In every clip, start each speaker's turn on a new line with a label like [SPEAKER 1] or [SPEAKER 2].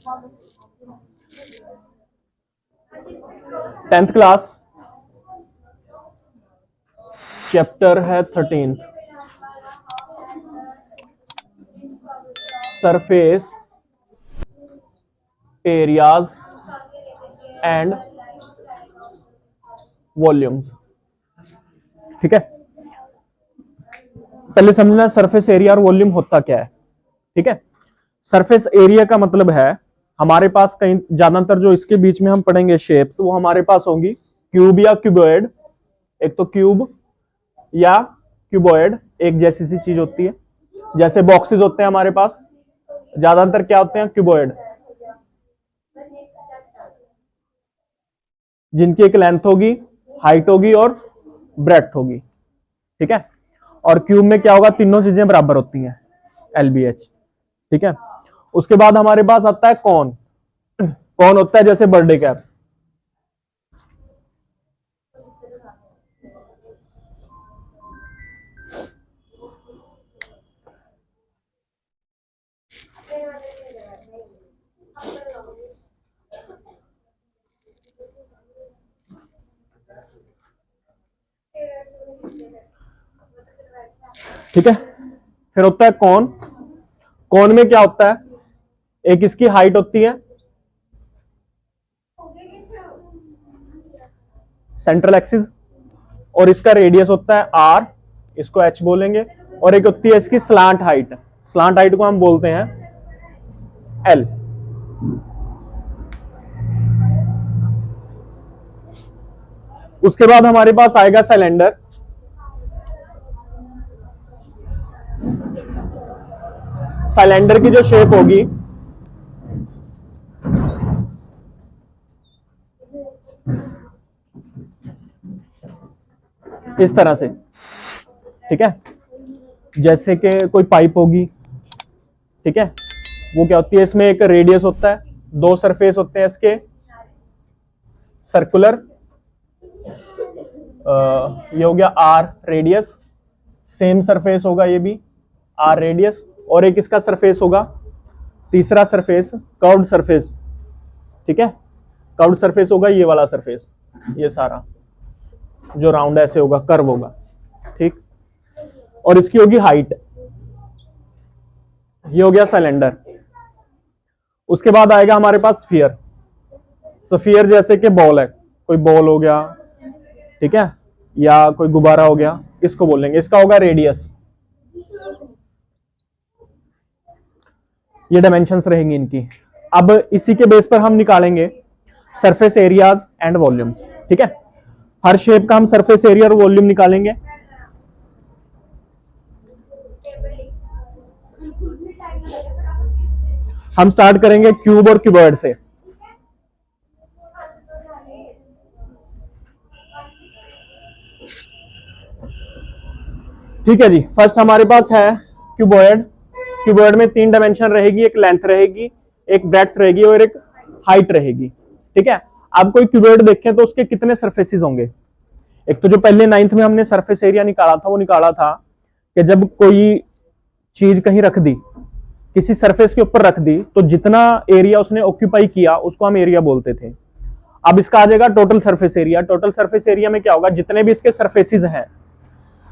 [SPEAKER 1] 10th class, chapter है 13, surface areas and volumes. ठीक है, पहले समझना सरफेस एरिया और वॉल्यूम होता क्या है। ठीक है, सरफेस एरिया का मतलब है हमारे पास कहीं ज्यादातर जो इसके बीच में हम पढ़ेंगे शेप्स, वो हमारे पास होंगी क्यूब या क्यूबॉइड। एक तो क्यूब या क्यूबॉइड एक जैसी सी चीज होती है, जैसे बॉक्सेस होते हैं हमारे पास, ज्यादातर क्या होते हैं क्यूबॉइड, जिनकी एक लेंथ होगी, हाइट होगी और ब्रेड्थ होगी। ठीक है, और क्यूब में क्या होगा, तीनों चीजें बराबर होती हैं, LBH। ठीक है, उसके बाद हमारे पास आता है कौन। कौन होता है जैसे बर्थडे कैप। ठीक है, फिर होता है कौन। कौन में क्या होता है, एक इसकी हाइट होती है, सेंट्रल एक्सिस, और इसका रेडियस होता है R, इसको H बोलेंगे, और एक होती है इसकी स्लांट हाइट। स्लांट हाइट को हम बोलते हैं L। उसके बाद हमारे पास आएगा सिलेंडर। सिलेंडर की जो शेप होगी, इस तरह से। ठीक है, जैसे कि कोई पाइप होगी। ठीक है, वो क्या होती है, इसमें एक रेडियस होता है, दो सरफेस होते हैं इसके, सर्कुलर, ये हो गया R रेडियस, सेम सरफेस होगा ये भी R रेडियस, और एक इसका सरफेस होगा, तीसरा सरफेस कर्व्ड सरफेस। ठीक है, कर्व्ड सरफेस होगा ये वाला सरफेस, ये सारा जो राउंड ऐसे होगा, कर्व होगा। ठीक, और इसकी होगी हाइट। ये हो गया सिलेंडर। उसके बाद आएगा हमारे पास स्फीयर। स्फीयर जैसे कि बॉल है, कोई बॉल हो गया, ठीक है, या कोई गुब्बारा हो गया, इसको बोलेंगे, इसका होगा रेडियस। ये डायमेंशंस रहेंगी इनकी। अब इसी के बेस पर हम निकालेंगे सरफेस एरियाज एंड वॉल्यूम्स। ठीक है, हर शेप का हम सरफेस एरिया और वॉल्यूम निकालेंगे। हम स्टार्ट करेंगे क्यूब और क्यूबॉइड से। ठीक है जी, फर्स्ट हमारे पास है क्यूबॉइड। क्यूबॉइड में 3 डायमेंशन रहेगी, एक लेंथ रहेगी, एक ब्रेड्थ रहेगी और एक हाइट रहेगी। ठीक है, अब कोई क्यूबॉइड देखें तो उसके कितने सरफेसेस होंगे। एक तो जो पहले 9th में हमने सरफेस एरिया निकाला था, वो निकाला था कि जब कोई चीज कहीं रख दी, किसी सरफेस के ऊपर रख दी, तो जितना एरिया उसने ऑक्यूपाई किया उसको हम एरिया बोलते थे। अब इसका आ जाएगा total surface area. Total surface area में क्या होगा, जितने भी इसके सरफेसेस हैं,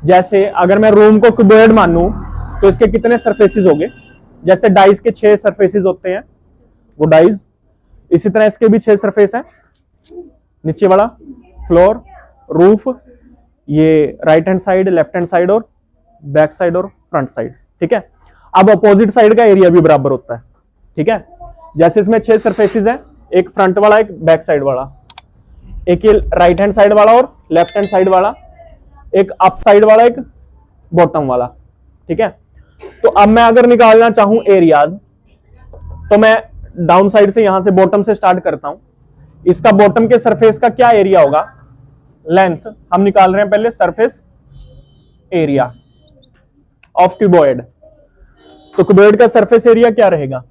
[SPEAKER 1] जैसे अगर मैं रूम को क्यूबॉइड मानूं तो इसके कितने सरफेसेस होंगे, जैसे डाइस के 6 सरफेसेस होते हैं, वो डाइस, इसी तरह इसके भी 6 सरफेस हैं, नीचे वाला फ्लोर, रूफ, ये right hand side, left hand side और बैक साइड और फ्रंट साइड। ठीक है, अब अपोजिट साइड का एरिया भी बराबर होता है। ठीक है, जैसे इसमें 6 सरफेसेस हैं, एक फ्रंट वाला, एक बैक साइड वाला, एक ये राइट हैंड साइड वाला और लेफ्ट हैंड साइड वाला, एक अप साइड वाला, एक बॉटम वाला। ठीक है, तो अब मैं अगर निकालना चाहूं एरियाज, तो मैं डाउन साइड से, यहां से बॉटम से स्टार्ट करता हूं। इसका बॉटम के सरफेस का क्या एरिया होगा, लेंथ हम निकाल रहे हैं पहले, सरफेस एरिया ऑफ क्यूबॉइड। तो क्यूबॉइड का सरफेस एरिया क्या रहेगा,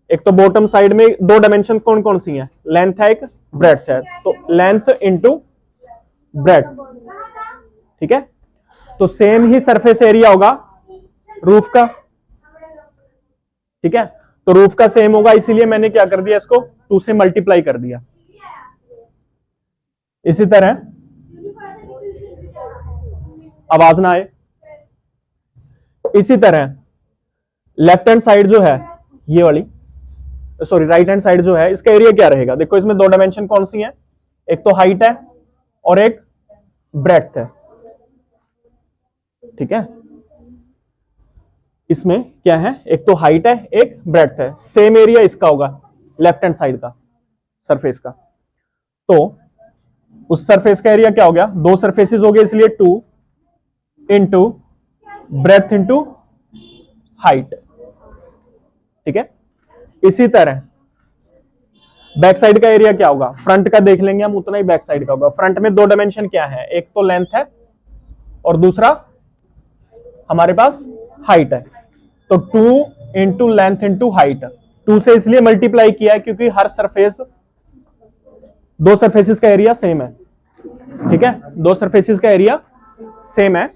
[SPEAKER 1] एक तो बॉटम साइड में 2 डायमेंशन कौन कौन सी हैं, लेंथ है, एक ब्रेड्थ है, तो लेंथ इंटू ब्रेड्थ। ठीक है, तो सेम ही सरफेस एरिया होगा रूफ का। ठीक है, तो रूफ का सेम होगा, इसीलिए मैंने क्या कर दिया, इसको 2 से मल्टीप्लाई कर दिया। इसी तरह आवाज ना आए, इसी तरह लेफ्ट हैंड साइड जो है ये वाली, सॉरी राइट हैंड साइड जो है, इसका एरिया क्या रहेगा। देखो इसमें 2 डायमेंशन कौन सी हैं, एक तो हाइट है और एक ब्रेड्थ है, ठीक है। इसमें क्या है, एक तो हाइट है एक ब्रेड्थ है, सेम एरिया इसका होगा लेफ्ट हैंड साइड का सरफेस का। तो उस सरफेस का एरिया क्या हो गया, 2 सरफेसेस हो गए, इसलिए 2 इंटू ब्रेड्थ इंटू हाइट, ठीक है। इसी तरह बैक साइड का एरिया क्या होगा, फ्रंट का देख लेंगे हम, उतना ही बैक साइड का होगा। फ्रंट में 2 डायमेंशन क्या है, एक तो लेंथ है और दूसरा हमारे पास हाइट है। तो 2 इंटू लेंथ इंटू हाइट, 2 से इसलिए मल्टीप्लाई किया है क्योंकि हर सरफेस, 2 सरफेसेस का एरिया सेम है, ठीक है, 2 सरफेसेस का एरिया सेम है,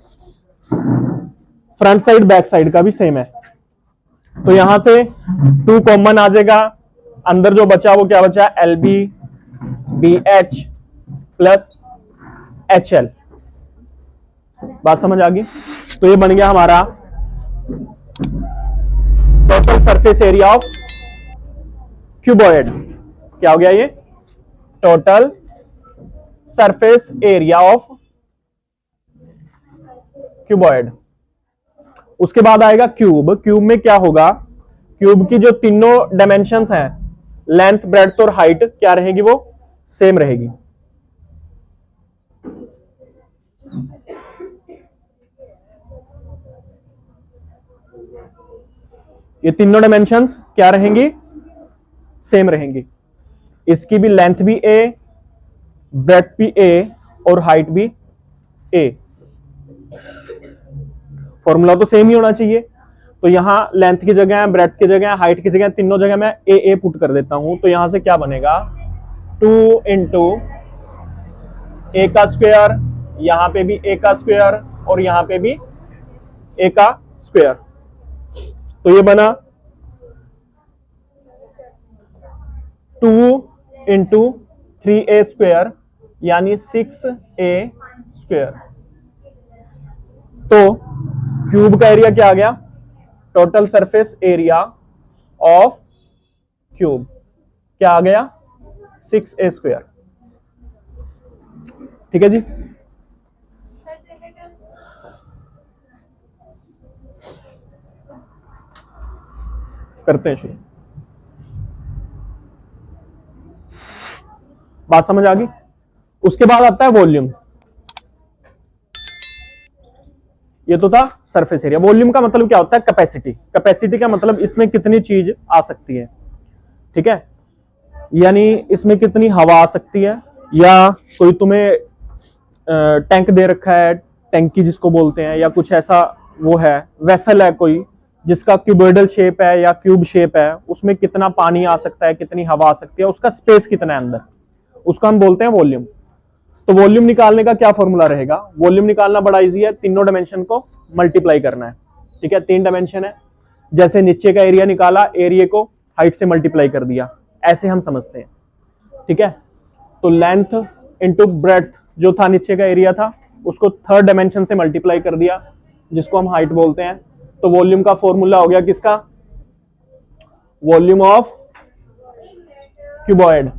[SPEAKER 1] फ्रंट साइड बैक साइड का भी सेम है। तो यहां से 2 कॉमन आ जाएगा, अंदर जो बचा वो क्या बचा, LB BH प्लस HL। बात समझ आ गई। तो ये बन गया हमारा total surface area of cuboid. क्या हो गया ये, total surface area of cuboid. उसके बाद आएगा क्यूब। क्यूब में क्या होगा, क्यूब की जो तीनों डायमेंशंस हैं, लेंथ ब्रेड्थ और हाइट, क्या रहेगी, वो सेम रहेगी। ये तीनों डायमेंशंस क्या रहेंगी, सेम रहेंगी। इसकी भी लेंथ भी A, ब्रेड्थ भी A और हाइट भी A। फॉर्मूला तो सेम ही होना चाहिए। तो यहां लेंथ की जगह, ब्रेड्थ की जगह, हाइट की जगह, तीनों जगह मैं A पुट कर देता हूं। तो यहां से क्या बनेगा, 2 इंटू A का स्क्वायर, यहां पे भी A का स्क्वायर और यहां पे भी A का स्क्वायर। तो ये बना 2 इंटू 3A स्क्वायर यानी 6A स्क्वायर। तो क्यूब का एरिया क्या आ गया, total surface area of cube क्या आ गया, 6A स्क्वायर, ठीक है जी। करते हैं शुरू। बात समझ आ गई। उसके बाद आता है वॉल्यूम। ये तो था सरफेस एरिया। वॉल्यूम का मतलब क्या होता है, कैपेसिटी। कैपेसिटी का मतलब इसमें कितनी चीज आ सकती है, ठीक है, यानी इसमें कितनी हवा आ सकती है, या कोई तुम्हें टैंक दे रखा है, टैंकी जिसको बोलते हैं, या कुछ ऐसा वो है, वेसल है कोई जिसका क्यूबोइडल शेप है या क्यूब शेप है, उसमें कितना पानी आ सकता है, कितनी हवा आ सकती है, उसका स्पेस कितना है अंदर, उसको हम बोलते हैं वॉल्यूम। तो वॉल्यूम निकालने का क्या फॉर्मूला रहेगा, वॉल्यूम निकालना बड़ा इजी है, तीनों डायमेंशन को मल्टीप्लाई करना है, ठीक है। 3 डायमेंशन है, जैसे नीचे का एरिया निकाला, एरिया को हाइट से मल्टीप्लाई कर दिया, ऐसे हम समझते हैं, ठीक है। तो लेंथ इंटू ब्रेड्थ जो था, नीचे का एरिया था, उसको 3rd डायमेंशन से मल्टीप्लाई कर दिया, जिसको हम हाइट बोलते हैं। तो वॉल्यूम का फॉर्मूला हो गया किसका, वॉल्यूम ऑफ क्यूबॉइड,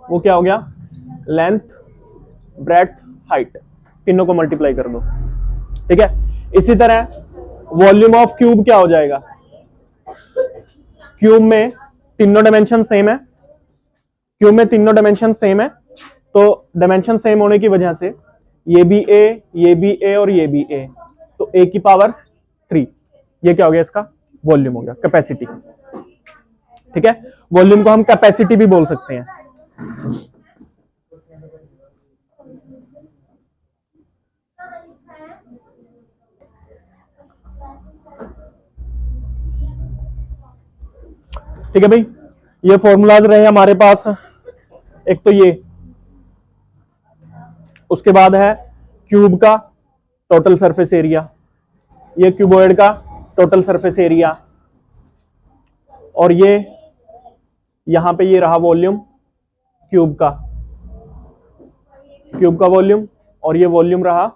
[SPEAKER 1] वो क्या हो गया, लेंथ ब्रेड्थ हाइट, तीनों को मल्टीप्लाई कर दो, ठीक है। इसी तरह वॉल्यूम ऑफ क्यूब क्या हो जाएगा, क्यूब में तीनों डायमेंशन सेम है, क्यूब में तीनों डायमेंशन सेम है, तो डायमेंशन सेम होने की वजह से ये भी A, ये भी A और ये भी A, तो A की पावर 3, ये क्या हो गया, इसका वॉल्यूम हो गया, कैपेसिटी, ठीक है। वॉल्यूम को हम कैपेसिटी भी बोल सकते हैं। ठीक है भाई, ये फॉर्मूलाज रहे हमारे पास, एक तो ये, उसके बाद है क्यूब का टोटल सरफेस एरिया, ये क्यूबॉइड का टोटल सरफेस एरिया, और ये यहां पे ये रहा वॉल्यूम क्यूब का वॉल्यूम, और ये वॉल्यूम रहा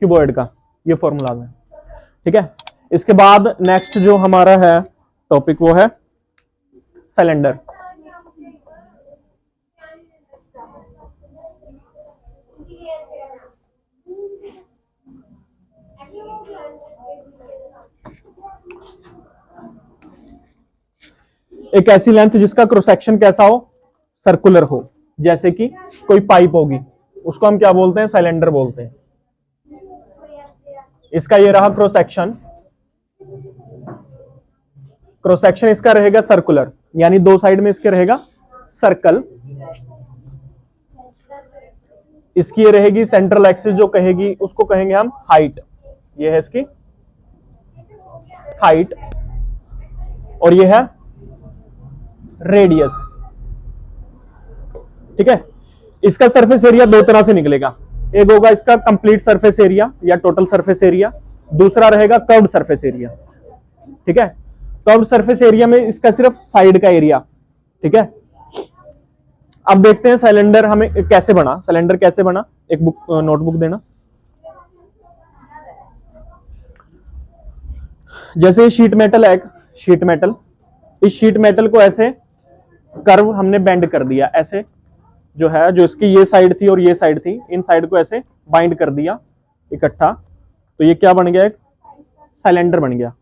[SPEAKER 1] क्यूबॉइड का, ये फॉर्मूला में। ठीक है, इसके बाद नेक्स्ट जो हमारा है टॉपिक वो है सिलेंडर। एक ऐसी लेंथ जिसका क्रॉस सेक्शन कैसा हो, सर्कुलर हो, जैसे कि कोई पाइप होगी, उसको हम क्या बोलते हैं, सिलेंडर बोलते हैं। इसका ये रहा क्रॉस सेक्शन इसका रहेगा सर्कुलर, यानी दो साइड में इसके रहेगा सर्कल। इसकी ये रहेगी सेंट्रल एक्सिस जो कहेगी, उसको कहेंगे हम हाइट। ये है इसकी हाइट, और ये है रेडियस। ठीक है, इसका सरफेस एरिया दो तरह से निकलेगा, एक होगा इसका कंप्लीट सरफेस एरिया या टोटल सरफेस एरिया, दूसरा रहेगा कर्व्ड सरफेस एरिया। ठीक है, कर्व्ड सरफेस एरिया में इसका सिर्फ साइड का एरिया। ठीक है, अब देखते हैं सिलेंडर हमें कैसे बना, सिलेंडर कैसे बना। एक बुक नोटबुक देना। जैसे शीट मेटल है, शीट मेटल, इस शीट मेटल को ऐसे कर्व हमने बेंड कर दिया, ऐसे जो है, जो इसकी ये साइड थी और ये साइड थी, इन साइड को ऐसे बाइंड कर दिया इकट्ठा, तो ये क्या बन गया, एक सिलेंडर बन गया।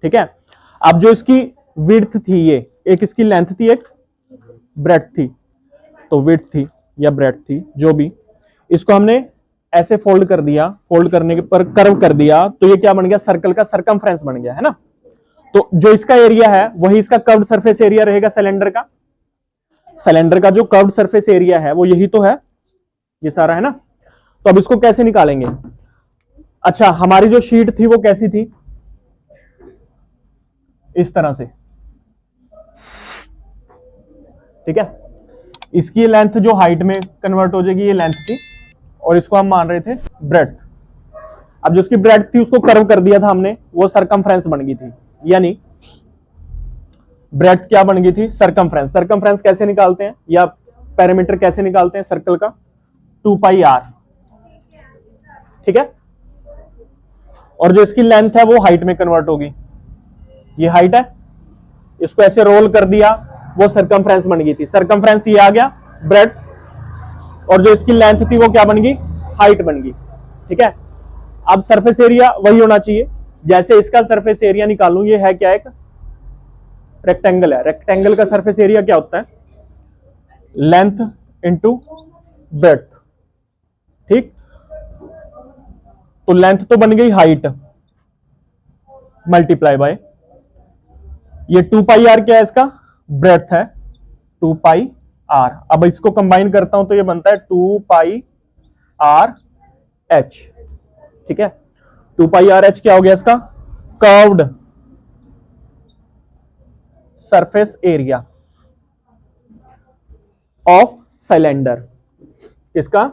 [SPEAKER 1] ठीक है, अब जो इसकी विड्थ थी, ये एक इसकी लेंथ थी, एक ब्रेड्थ थी, तो विड्थ थी या ब्रेड्थ थी जो भी, इसको हमने ऐसे फोल्ड कर दिया, फोल्ड करने के पर कर्व कर दिया, तो ये क्या बन गया, सर्कल का सरकमफ्रेंस बन गया, है ना। तो जो इसका एरिया है वही इसका कर्व्ड सरफेस एरिया रहेगा सिलेंडर का। सिलेंडर का जो कर्व्ड सरफेस एरिया है वो यही तो है, ये सारा, है ना। तो अब इसको कैसे निकालेंगे। अच्छा, हमारी जो शीट थी वो कैसी थी, इस तरह से। ठीक है, इसकी लेंथ जो हाइट में कन्वर्ट हो जाएगी, ये लेंथ थी, और इसको हम मान रहे थे ब्रेड्थ। अब जो उसकी ब्रेड्थ थी उसको कर्व कर दिया था हमने, वो सरकमफ्रेंस बन गई थी, यानी ब्रेड्थ क्या बन गई थी, सरकमफ्रेंस। सरकमफ्रेंस कैसे निकालते हैं, या पैरामीटर कैसे निकालते हैं सर्कल का, 2 पाई r। ठीक है, और जो इसकी लेंथ है वो हाइट में कन्वर्ट होगी, ये हाइट है, इसको ऐसे रोल कर दिया, वो सरकमफ्रेंस बन गई थी। सरकमफ्रेंस ये आ गया ब्रेड्थ, और जो इसकी लेंथ थी वो क्या बन गई, हाइट बन गई। ठीक है, अब सरफेस एरिया वही होना चाहिए, जैसे इसका सरफेस एरिया निकालूं, ये है क्या, एक रेक्टेंगल है, रेक्टेंगल का सरफेस एरिया क्या होता है, लेंथ इंटू ब्रेड्थ। ठीक, तो लेंथ तो बन गई हाइट मल्टीप्लाई बाय ये 2 पाई r क्या है, इसका ब्रेड्थ है 2 पाई r। अब इसको कंबाइन करता हूं तो ये बनता है 2 पाई r h। ठीक है, 2 पाई r h क्या हो गया, इसका curved surface area of cylinder. इसका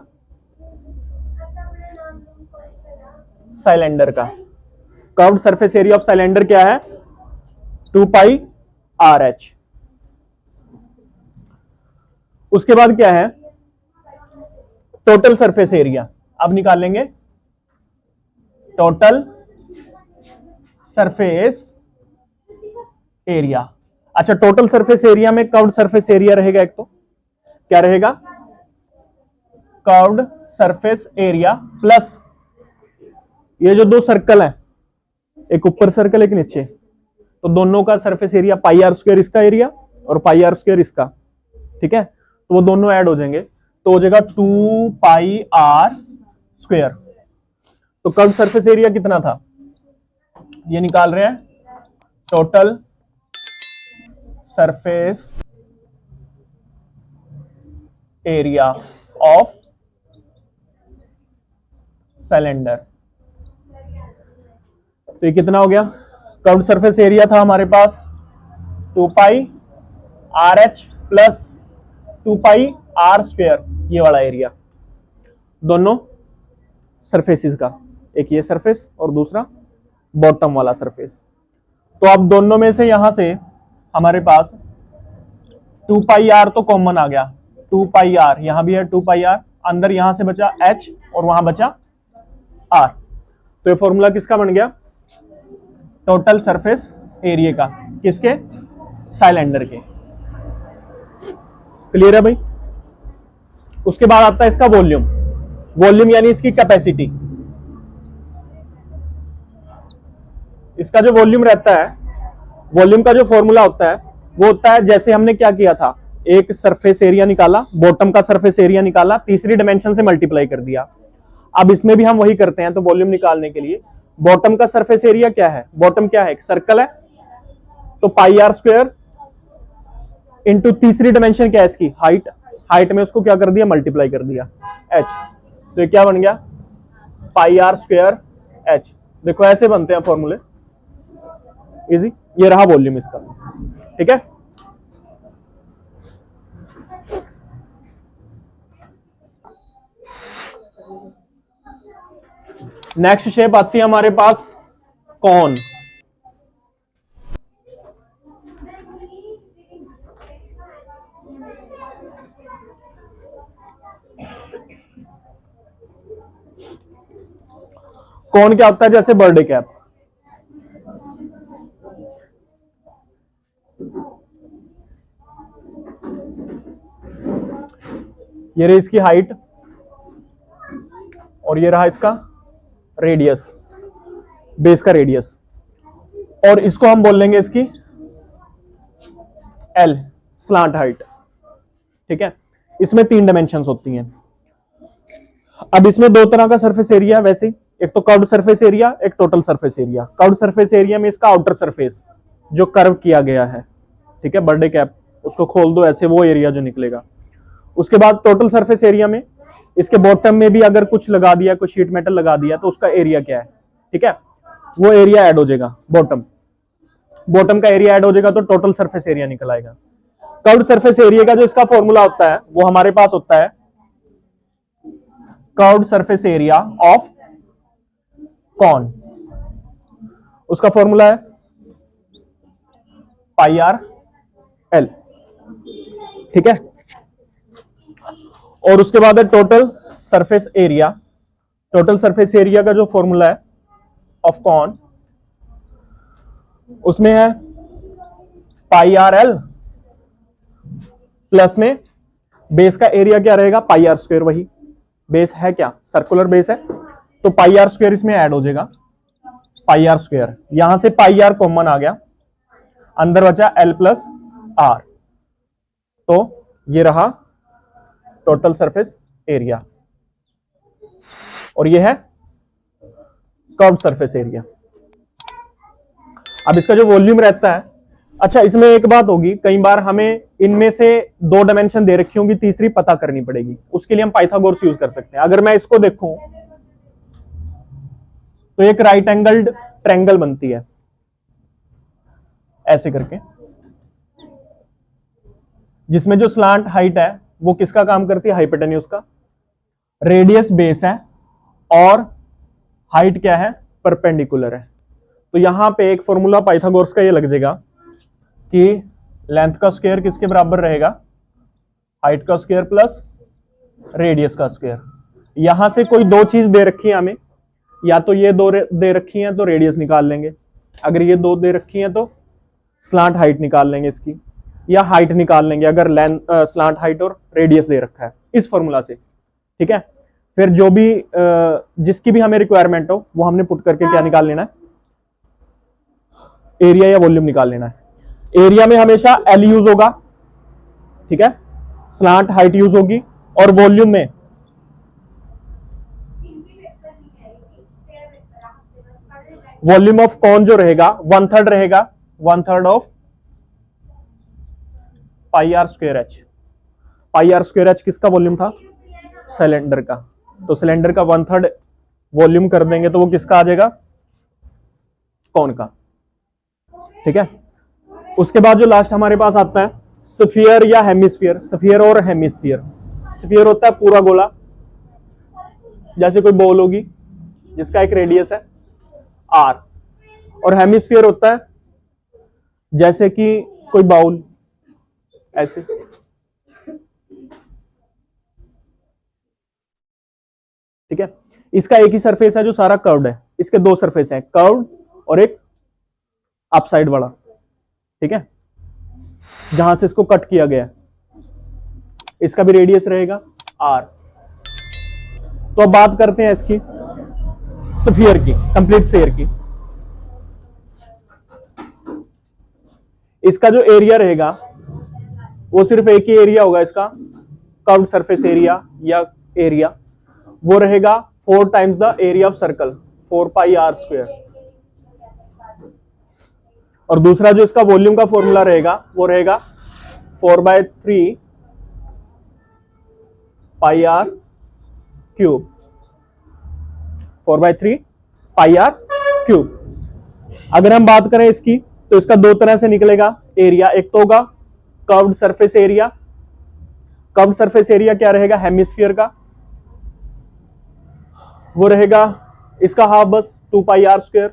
[SPEAKER 1] सिलेंडर का curved surface area of cylinder क्या है, 2 पाई r h। उसके बाद क्या है, टोटल सरफेस एरिया। अब निकालेंगे टोटल सरफेस एरिया। अच्छा, टोटल सरफेस एरिया में कर्व्ड सरफेस एरिया रहेगा, एक तो क्या रहेगा, कर्व्ड सरफेस एरिया प्लस ये जो दो सर्कल है, एक ऊपर सर्कल एक नीचे, तो दोनों का surface area pi r square इसका एरिया और पाई r स्क्वायर इसका। ठीक है, तो वो दोनों ऐड हो जाएंगे, तो हो जाएगा 2 पाई r स्क्वायर। तो कर्व्ड सरफेस एरिया कितना था, ये निकाल रहे हैं, total surface area of cylinder. तो ये कितना हो गया, कर्व्ड सरफेस एरिया था हमारे पास 2 pi R H plus 2 pi are square, ये वाला एरिया, दोनों सरफेसिस का, एक ये सरफेस और दूसरा बॉटम वाला सरफेस। तो अब दोनों में से यहां से हमारे पास 2 पाई आर तो कॉमन आ गया, 2 पाई आर यहां भी है, 2 पाई आर अंदर, यहां से बचा h और वहां बचा r। तो ये फॉर्मूला किसका बन गया? टोटल सरफेस एरिया का, किसके? साइलेंडर के। क्लियर है भाई? उसके बाद आता है इसका वॉल्यूम। वॉल्यूम यानी इसकी कैपेसिटी। इसका जो वॉल्यूम रहता है, वॉल्यूम का जो फॉर्मूला होता है वो होता है, जैसे हमने क्या किया था, एक सरफेस एरिया निकाला, बॉटम का सरफेस एरिया निकाला, तीसरी डायमेंशन से मल्टीप्लाई कर दिया। अब इसमें भी हम वही करते हैं। तो वॉल्यूम निकालने के लिए बॉटम का सरफेस एरिया क्या है? बॉटम क्या है? एक सर्कल है, तो पाई आर स्क्वायर इंटू तीसरी डायमेंशन क्या है इसकी? हाइट। हाइट में उसको क्या कर दिया? मल्टीप्लाई कर दिया, h। तो ये क्या बन गया? पाई आर स्क्वायर h। देखो ऐसे बनते हैं फॉर्मूले, इजी। ये रहा वॉल्यूम इसका, ठीक है। नेक्स्ट शेप आती है हमारे पास कॉन। कौन क्या होता है? जैसे बर्थडे कैप। ये रही इसकी हाइट और ये रहा इसका रेडियस, बेस का रेडियस, और इसको हम बोल लेंगे इसकी एल, स्लांट हाइट, ठीक है। इसमें 3 डायमेंशंस होती हैं। अब इसमें 2 तरह का सरफेस एरिया है वैसे, एक तो कर्व्ड सरफेस एरिया, एक total surface area. Curved surface area में इसका आउटर सरफेस जो कर्व किया गया है, ठीक है, बर्थडे कैप, उसको खोल दो ऐसे, वो एरिया जो निकलेगा। उसके बाद टोटल सरफेस एरिया में इसके बॉटम में भी अगर कुछ लगा दिया, कोई शीट मेटल लगा दिया, तो उसका एरिया क्या है, ठीक है, वो एरिया ऐड हो जाएगा। बॉटम का एरिया ऐड हो जाएगा तो टोटल सरफेस एरिया निकल आएगा। कर्व्ड सरफेस एरिया का जो इसका फॉर्मूला होता है वो हमारे पास होता है curved surface area of cone. उसका फॉर्मूला है पाई आर एल, ठीक है। और उसके बाद है total surface area. Total surface area का जो फॉर्मूला है ऑफ कॉन, उसमें है पाई आर एल प्लस में बेस का एरिया क्या रहेगा? पाई आर स्क्वायर। वही बेस है क्या? सर्कुलर बेस है, तो पाई आर स्क्वायर इसमें ऐड हो जाएगा, पाई आर स्क्वायर। यहां से पाई आर कॉमन आ गया, अंदर बचा एल प्लस आर। तो ये रहा टोटल सरफेस एरिया, और ये है कर्व्ड सरफेस एरिया। अब इसका जो वॉल्यूम रहता है, अच्छा इसमें एक बात होगी, कई बार हमें इनमें से 2 डायमेंशन दे रखी होंगी, तीसरी पता करनी पड़ेगी। उसके लिए हम पाइथागोरस यूज कर सकते हैं। अगर मैं इसको देखूं तो एक राइट एंगल्ड ट्रायंगल बनती है ऐसे करके, जिसमें जो स्लांट हाइट है वो किसका काम करती है? हाइपोटेन्यूज का। रेडियस बेस है और हाइट क्या है? परपेंडिकुलर है। तो यहां पे एक फॉर्मूला पाइथागोरस का ये लग जाएगा कि लेंथ का स्क्वायर किसके बराबर रहेगा? हाइट का स्क्वायर प्लस रेडियस का स्क्वायर। यहां से कोई 2 चीज दे रखी है हमें, या तो ये 2 दे रखी हैं तो रेडियस निकाल लेंगे, अगर ये 2 दे रखी हैं तो स्लांट हाइट निकाल लेंगे इसकी, या हाइट निकाल लेंगे अगर लेंथ स्लांट हाइट और रेडियस दे रखा है इस फॉर्मूला से, ठीक है। फिर जो भी जिसकी भी हमें रिक्वायरमेंट हो वो हमने पुट करके क्या निकाल लेना है? एरिया या वॉल्यूम निकाल लेना है। एरिया में हमेशा एल यूज होगा, ठीक है, स्लांट हाइट यूज होगी, और वॉल्यूम में वॉल्यूम ऑफ कॉन जो रहेगा 1/3 रहेगा, 1/3 of pi are square h. Pi are square h किसका वॉल्यूम था? सिलेंडर का। तो सिलेंडर का 1/3 वॉल्यूम कर देंगे तो वो किसका आ जाएगा? कॉन का, ठीक है। उसके बाद जो लास्ट हमारे पास आता है स्फीयर या हेमिस्फीयर। स्फीयर और हेमिस्फीयर। स्फीयर होता है पूरा गोला, जैसे कोई बॉल होगी जिसका एक रेडियस है r, और हेमिस्फीयर होता है जैसे कि कोई बाउल ऐसे, ठीक है। इसका एक ही सरफेस है जो सारा कर्व्ड है, इसके दो सरफेस है, कर्व्ड और एक अपसाइड वाला, ठीक है, जहां से इसको कट किया गया। इसका भी रेडियस रहेगा r। तो अब बात करते हैं इसकी स्फीयर की, कंप्लीट स्फीयर की। इसका जो एरिया रहेगा वो सिर्फ एक ही एरिया होगा इसका, कर्व्ड सरफेस एरिया या एरिया, वो रहेगा 4 times the area of circle, 4 pi r square. और दूसरा जो इसका वॉल्यूम का फॉर्मूला रहेगा वो रहेगा 4/3 पाई r क्यूब, 4/3 पाई r क्यूब। अगर हम बात करें इसकी तो इसका दो तरह से निकलेगा एरिया, एक तो होगा curved surface area. Curved surface area क्या रहेगा, हेमिस्फीयर का, वो रहेगा इसका हाफ बस 2 पाई r स्क्वायर,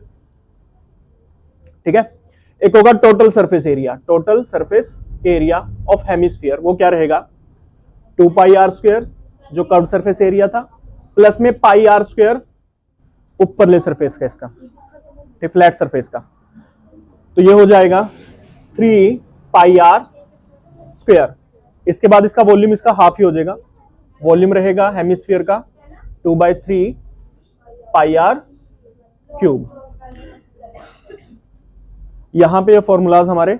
[SPEAKER 1] ठीक है। एक होगा total surface area, total surface area of hemisphere, वो क्या रहेगा 2 पाई r स्क्वायर जो कर्व्ड सरफेस एरिया था, प्लस में पाई r स्क्वायर ऊपरले सरफेस का, इसका फ्लैट सरफेस का, तो ये हो जाएगा 3 पाई r स्क्वायर। इसके बाद इसका वॉल्यूम इसका हाफ ही हो जाएगा, वॉल्यूम रहेगा हेमिस्फीयर का 2/3 पाई r क्यूब। यहां पे ये फॉर्मूलाज हमारे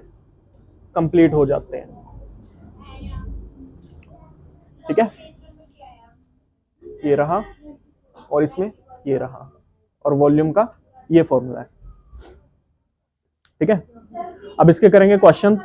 [SPEAKER 1] कंप्लीट हो जाते हैं, ठीक है। ये रहा और इसमें ये रहा, और वॉल्यूम का ये फॉर्मूला है, ठीक है। अब इसके करेंगे क्वेश्चंस।